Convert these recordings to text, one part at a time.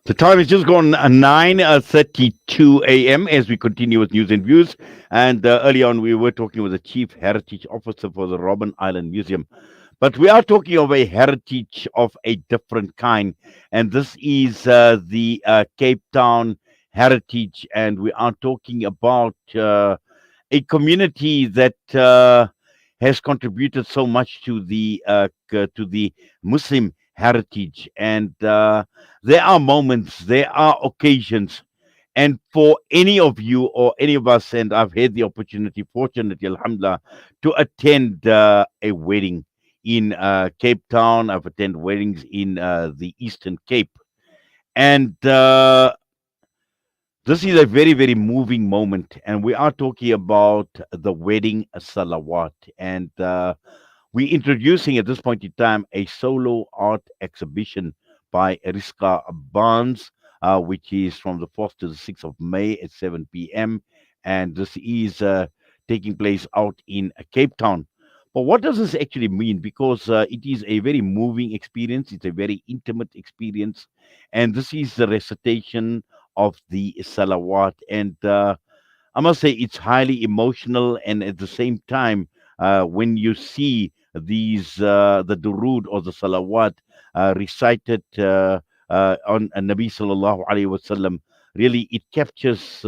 The time is just gone 9:32 a.m. as we continue with news and views. And early on, we were talking with the Chief Heritage Officer for the Robben Island Museum. But we are talking of a heritage of a different kind. And this is the Cape Town heritage. And we are talking about a community that has contributed so much to the Muslim heritage. And there are moments, there are occasions, and for any of you or any of us, and I've had the opportunity, fortunately, alhamdulillah, to attend a wedding in Cape Town. I've attended weddings in the Eastern Cape. And this is a very, very moving moment. And we are talking about the Wedding Salawat. And we're introducing at this point in time a solo art exhibition by Rizqua Barnes, which is from the 4th to the 6th of May at 7 p.m. And this is taking place out in Cape Town. But what does this actually mean? Because it is a very moving experience, it's a very intimate experience. And this is the recitation of the Salawat. And I must say it's highly emotional, and at the same time, when you see these the durood or the salawat recited on Nabi sallallahu alaihi wasallam, really it captures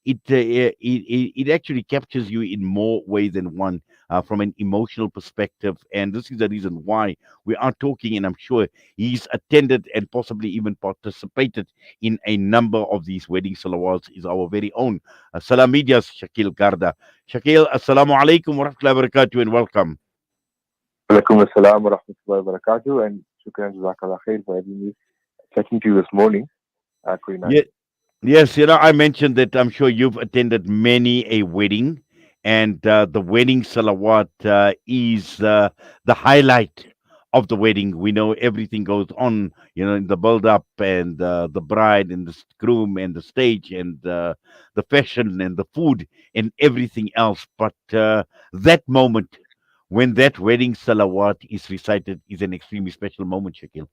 it actually captures you in more ways than one. From an emotional perspective, and this is the reason why we are talking. And I'm sure he's attended and possibly even participated in a number of these wedding salawats. Is our very own Salamidia's Shakil Garda. Shakil, Assalamu alaikum wa rahmatullahi wa barakatuh, and welcome. Alaikum assalam wa rahmatullahi wa barakatuh, and shukran jazakallah khair for having me chatting to you this morning. Queen Anne. Yeah, yes, I mentioned that I'm sure you've attended many a wedding, and the wedding salawat is the highlight of the wedding. We know everything goes on, in the build up, and the bride and the groom and the stage, and the fashion and the food and everything else. But that moment when that wedding salawat is recited is an extremely special moment, Shakil.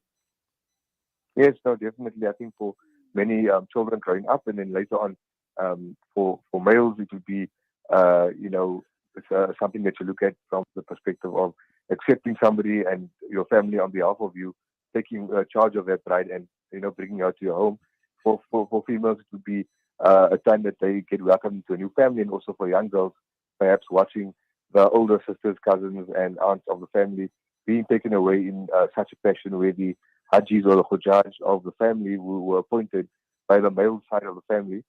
Yes, no, definitely. I think for many children growing up, and then later on, for males, it would be, it's something that you look at from the perspective of accepting somebody and your family on behalf of you, taking charge of that bride and bringing her to your home. For females, it would be a time that they get welcomed into a new family, and also for young girls, perhaps watching the older sisters, cousins, and aunts of the family being taken away in such a fashion where the Hajis or the Hujaj of the family who were appointed by the male side of the family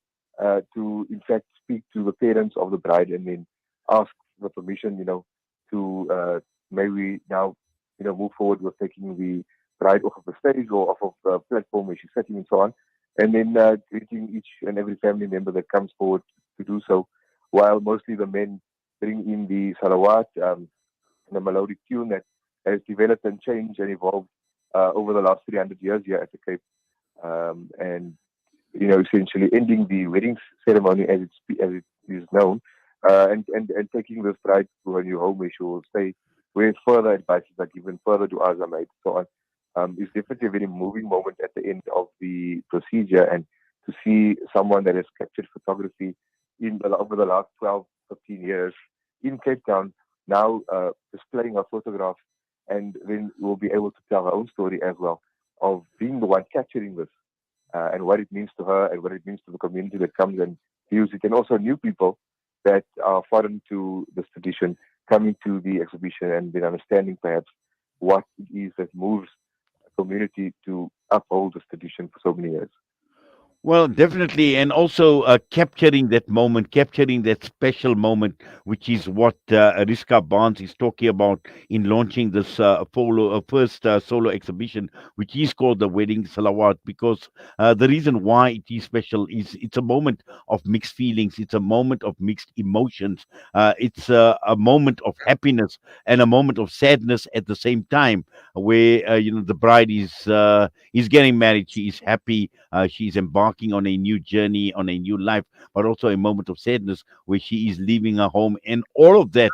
to, in fact, speak to the parents of the bride and then ask the permission, to maybe now, move forward with taking the bride off of the stage or off of the platform where she's sitting and so on, and then greeting each and every family member that comes forward to do so, while mostly the men bring in the salawat, the melodic tune that has developed and changed and evolved over the last 300 years here at the Cape, and essentially ending the wedding ceremony as it is known, and taking this bride to her new home where she will stay, where further advices are given, further du'as are made, so on. It's definitely a very moving moment at the end of the procedure, and to see someone that has captured photography over the last 12, 15 years in Cape Town now displaying her photographs, and then we'll be able to tell her own story as well of being the one capturing this, and what it means to her and what it means to the community that comes and views it, and also new people that are foreign to this tradition coming to the exhibition and then understanding perhaps what it is that moves a community to uphold this tradition for so many years. Well, definitely, and also capturing that moment, capturing that special moment, which is what Rizqua Barnes is talking about in launching this first solo exhibition, which is called the Wedding Salawat. Because the reason why it is special is it's a moment of mixed feelings, it's a moment of mixed emotions, it's a moment of happiness and a moment of sadness at the same time, where the bride is getting married, she is happy, she's embarking on a new journey, on a new life, but also a moment of sadness where she is leaving her home. And all of that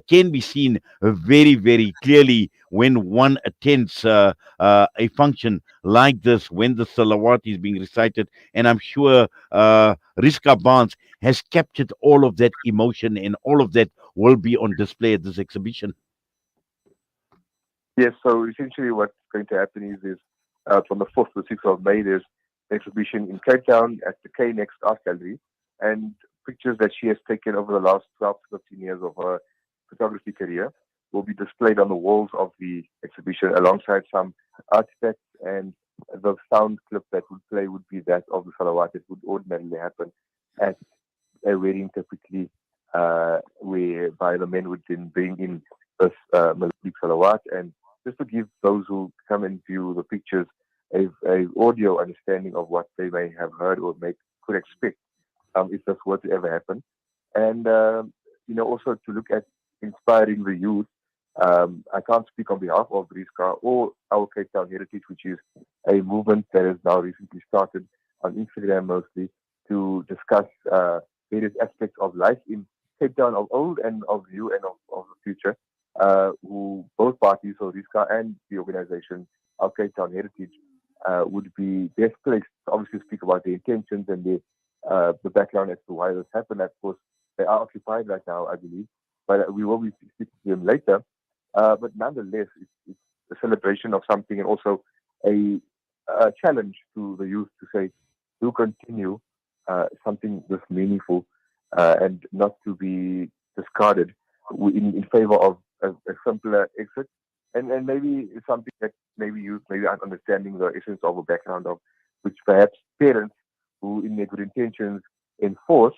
can be seen very, very clearly when one attends a function like this, when the salawat is being recited. And I'm sure Rizqua Barnes has captured all of that emotion, and all of that will be on display at this exhibition. Yes, so essentially what's going to happen is from the 4th to 6th of May, there's an exhibition in Cape Town at the K Next Art Gallery. And pictures that she has taken over the last 12 to 15 years of her photography career will be displayed on the walls of the exhibition alongside some artifacts, and the sound clip that would play would be that of the salawat that would ordinarily happen at a wedding, typically, whereby the men would then bring in this melodic salawat. And just to give those who come and view the pictures a audio understanding of what they may have heard or could expect if this were to ever happen. And, also to look at inspiring the youth. I can't speak on behalf of Rizqua or our Cape Town Heritage, which is a movement that has now recently started on Instagram mostly to discuss various aspects of life in Cape Town of old and of new and of the future. Who both parties, so Rizqua and the organization, our Cape Town Heritage, would be best placed to obviously speak about the intentions and the background as to why this happened. Of course, they are occupied right now, I believe, but we will be speaking to them later. But nonetheless, it's a celebration of something, and also a, a challenge to the youth to say, do continue something this meaningful and not to be discarded in favor of a simpler exit. And maybe it's something that maybe youth maybe aren't understanding the essence of a background of, which perhaps parents who in their good intentions enforce,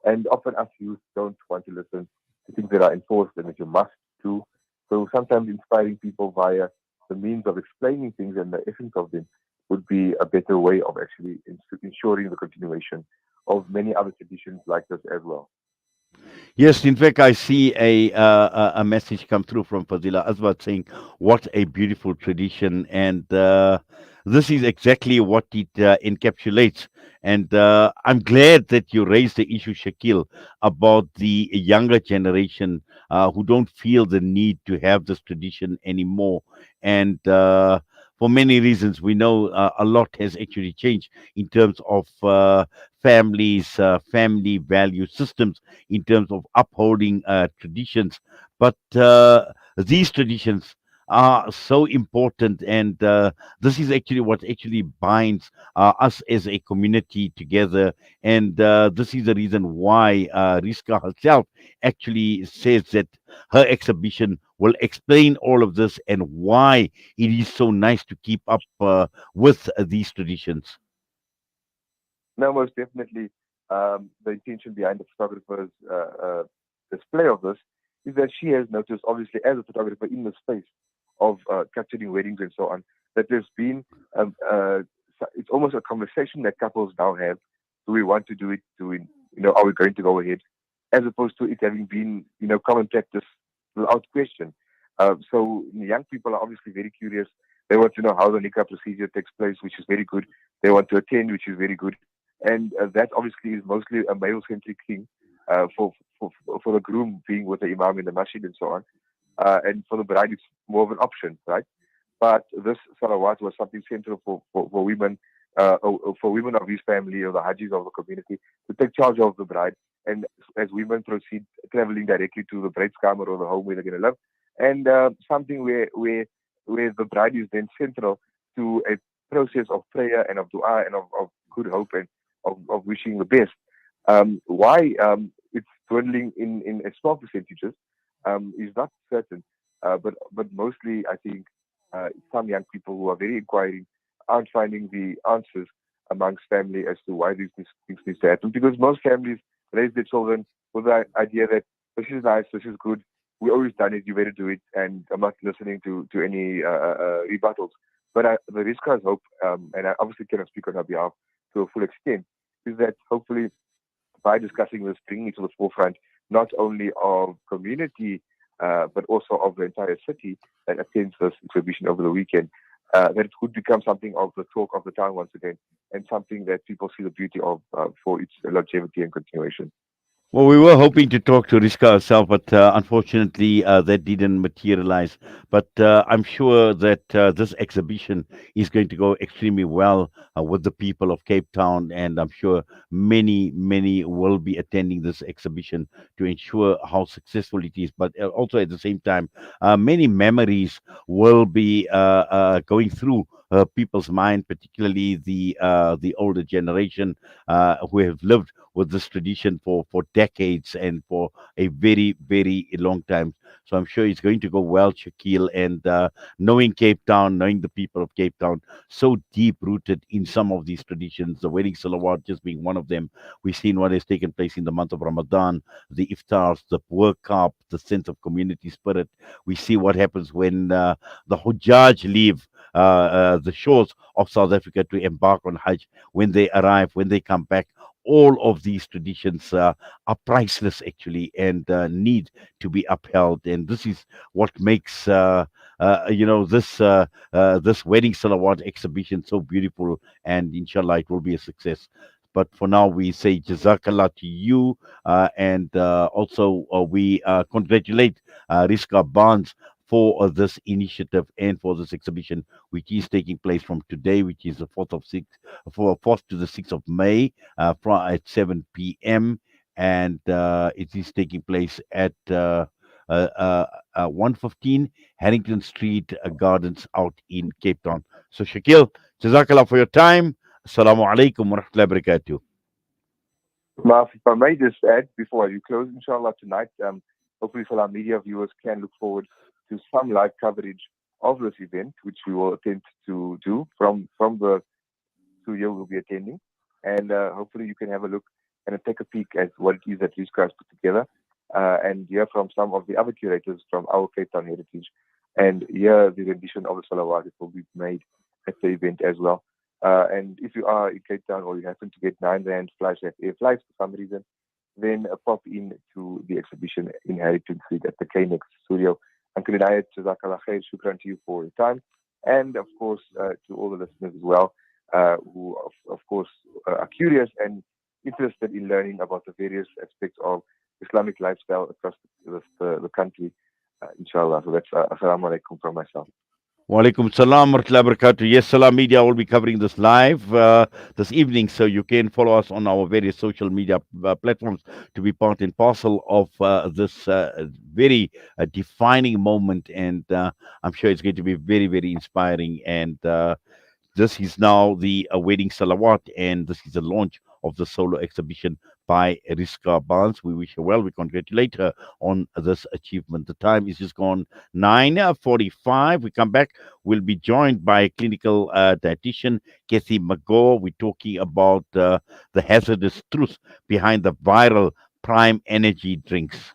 and often us youth don't want to listen to things that are enforced and that you must do. So sometimes inspiring people via the means of explaining things and the essence of them would be a better way of actually ensuring the continuation of many other traditions like this as well. Yes, in fact, I see a message come through from Fazila Aswad saying, "What a beautiful tradition!" And this is exactly what it encapsulates. And I'm glad that you raised the issue, Shakil, about the younger generation who don't feel the need to have this tradition anymore. And for many reasons, we know a lot has actually changed in terms of families, family value systems, in terms of upholding traditions. But these traditions are so important, and this is actually what actually binds us as a community together. And this is the reason why Riska herself actually says that her exhibition will explain all of this and why it is so nice to keep up with these traditions. Now, most definitely, the intention behind the photographer's display of this is that she has noticed, obviously, as a photographer in the space of capturing weddings and so on, that there's been, it's almost a conversation that couples now have. Do we want to do it? Are we going to go ahead? As opposed to it having been, common practice without question. So young people are obviously very curious. They want to know how the nikah procedure takes place, which is very good. They want to attend, which is very good. And that obviously is mostly a male-centric thing for the groom being with the imam in the masjid and so on. And for the bride, it's more of an option, right? But this salawat was something central for women, for women of his family or the hajis of the community to take charge of the bride. And as women proceed traveling directly to the bride's kamer or the home where they're going to live, and something where the bride is then central to a process of prayer and of dua and of good hope and of wishing the best. Why it's dwindling in a small percentages is not certain, but mostly I think some young people who are very inquiring aren't finding the answers amongst family as to why these things need to happen. Because most families raise their children with the idea that this is nice, this is good, we always done it, you better do it, and I'm not listening to any rebuttals. But the Rizqa's hope, and I obviously cannot speak on her behalf to a full extent, is that hopefully by discussing this, bringing it to the forefront, not only of community, but also of the entire city that attends this exhibition over the weekend, that it could become something of the talk of the town once again, and something that people see the beauty of for its longevity and continuation. Well, we were hoping to talk to Rizqa herself, but unfortunately, that didn't materialize. But I'm sure that this exhibition is going to go extremely well with the people of Cape Town, and I'm sure many, many will be attending this exhibition to ensure how successful it is. But also at the same time, many memories will be going through people's mind, particularly the older generation who have lived with this tradition for decades and for a very, very long time. So I'm sure it's going to go well, Shaquille. And knowing Cape Town, knowing the people of Cape Town, so deep rooted in some of these traditions, the wedding salawat just being one of them. We've seen what has taken place in the month of Ramadan, the iftars, the work cup, the sense of community spirit. We see what happens when the Hujjaj leave. The shores of South Africa to embark on Hajj, when they arrive, when they come back, all of these traditions are priceless actually, and need to be upheld. And this is what makes this wedding salawat exhibition so beautiful, and inshallah it will be a success. But for now, we say jazakallah to you, and also we congratulate Rizqua Barnes for this initiative and for this exhibition, which is taking place from today, which is the 4th to the 6th of May, at 7 p.m. And it is taking place at 115 Harrington Street Gardens out in Cape Town. So, Shakil, Jazakallah for your time. Assalamu alaikum wa rahmatullahi wa barakatuh. Maaf, if I may just add before you close, inshallah, tonight, hopefully for our media viewers can look forward to some live coverage of this event, which we will attempt to do from the studio we'll be attending. And hopefully you can have a look and take a peek at what it is that Rizqua has put together and hear from some of the other curators from our Cape Town heritage and hear the rendition of the Salawat that will be made at the event as well. And if you are in Cape Town or you happen to get 9 Rand flash air flights for some reason, then pop in to the exhibition in Harrington Street at the KNX studio. Uncle Inayat, Jazakallah khair, shukran to you for your time. And of course, to all the listeners as well, who of course are curious and interested in learning about the various aspects of Islamic lifestyle across the country, inshallah. So that's assalamu alaikum from myself. Walaikum salam wa rahmatullahi wa barakatuh. Yes, Salam Media will be covering this live this evening, so you can follow us on our various social media platforms to be part and parcel of this very defining moment. And I'm sure it's going to be very, very inspiring. And this is now the Wedding Salawat, and this is the launch of the solo exhibition by Rizqua Barnes. We wish her well. We congratulate her on this achievement. The time is just gone 9:45. We come back. We'll be joined by clinical dietitian Kathy McGaw. We're talking about the hazardous truth behind the viral Prime Energy drinks.